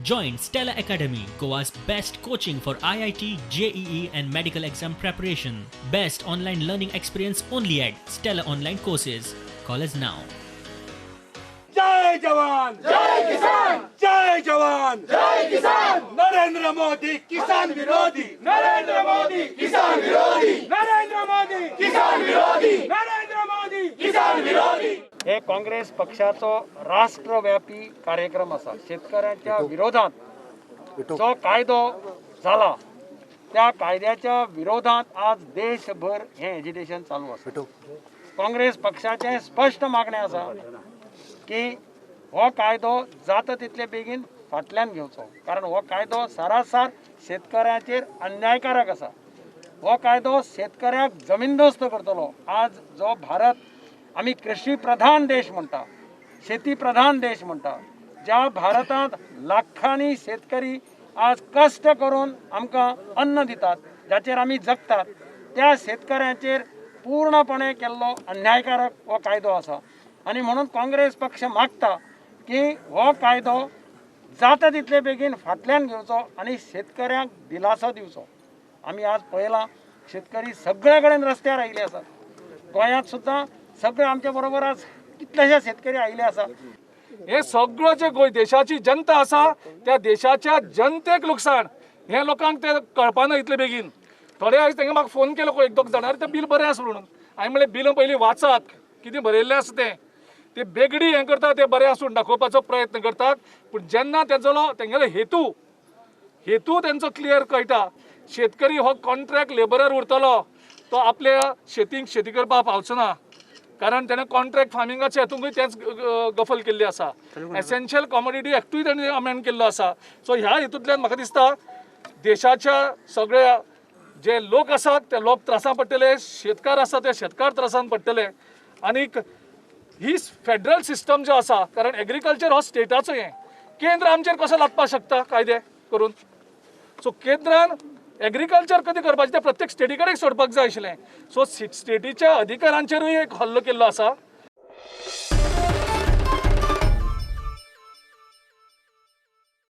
Join Stella Academy, Goa's best coaching for IIT, JEE and medical exam preparation. Best online learning experience only at Stella Online Courses. Call us now. जय जवान जय किसान, जय जवान जय किसान. नरेंद्र मोदी किसान विरोधी, नरेंद्र मोदी किसान विरोधी, नरेंद्र मोदी किसान विरोधी, नरेंद्र मोदी किसान विरोधी. हे काँग्रेस पक्षाचो राष्ट्रव्यापी कार्यक्रम असा. शेतकऱ्यांच्या विरोधात जो कायदो झाला त्या कायद्याच्या विरोधात आज देशभर हे एजिटेशन चालू आसा. काँग्रेस पक्षाचे स्पष्ट मागणे आसा की हो कायदो जाता तितले बेगीन फाटल्यान घेवचो, कारण हो कायदो सरासर शेतकऱ्याचेर अन्यायकारक आसा. हो कायदो शेतकऱ्याक जमीनदोस्त करतलो. आज जो भारत आम्ही कृषी प्रधान देश म्हणटा, शेती प्रधान देश म्हणटा, ज्या भारतात लाखांनी शेतकरी आज कष्ट करून आमकां अन्न दितात, जाचेर आमी जगतात, त्या शेतकऱ्यांचेर पूर्णपणे केल्लो अन्यायकारक हो कायदो आसा. आणि म्हणून काँग्रेस पक्ष मागता की हो कायदो जाता तितले बेगीन फाटल्यान घेवचो आणि शेतकऱ्यांक दिलासो दिवचो. आमी आज पळयलां शेतकरी सगळे कडेन रस्त्यार आयिल्ले आसात. गोंयांत सुद्दां सगळे आमच्या बरोबर आज कितलेशे शेतकरी आयिल्ले आसात. हे सगळं जे गोंय देशाची जनता आसा त्या देशाच्या जनतेक लुकसाण हे लोकांक ते कळपाना इतले बेगीन. थोडे आयज तांकां म्हाका फोन केलो एक दोग जाणां, तें बिल बरें आसा म्हणून. हांवें म्हणलें बिल पयलीं वाचात, कितें बरयल्लें आसा तें. ते बेगडी हें करता ते बरें आसून दाखोवपाचो प्रयत्न करतात, पूण जेन्ना तेंगेलो हेतू तेंचो क्लियर कळटा. शेतकरी हो कॉन्ट्रॅक्ट लेबरर उरतलो, तो आपल्या शेती करपाक पावचो ना, कारण तेणें कॉन्ट्रॅक्ट फार्मिंगाच्या हेतूंकूय तेच गफल केल्ली आसा. एसेन्शियल कॉमोडिटी एक्टूय तेणें अमेंड केल्लो आसा. सो ह्या हेतूंतल्यान म्हाका दिसता देशाच्या सगळ्या जे लोक आसात ते लोक त्रासान पडटले, शेतकार आसा ते शेतकार त्रासान पडटले. आनीक ही फेडरल सिस्टम जो आसा, कारण एग्रीकल्चर हो स्टेटाचो हें, केंद्र आमचेर कसो लादपाक शकता कायदे करून. सो केंद्रान एग्रीकल्चर कधी करपाचें तें प्रत्येक स्टेटी कडेन सोडपाक जाय आशिल्लें. सो स्टेटीच्या अधिकाऱ्यांचेरूय एक हल्लो केल्लो आसा.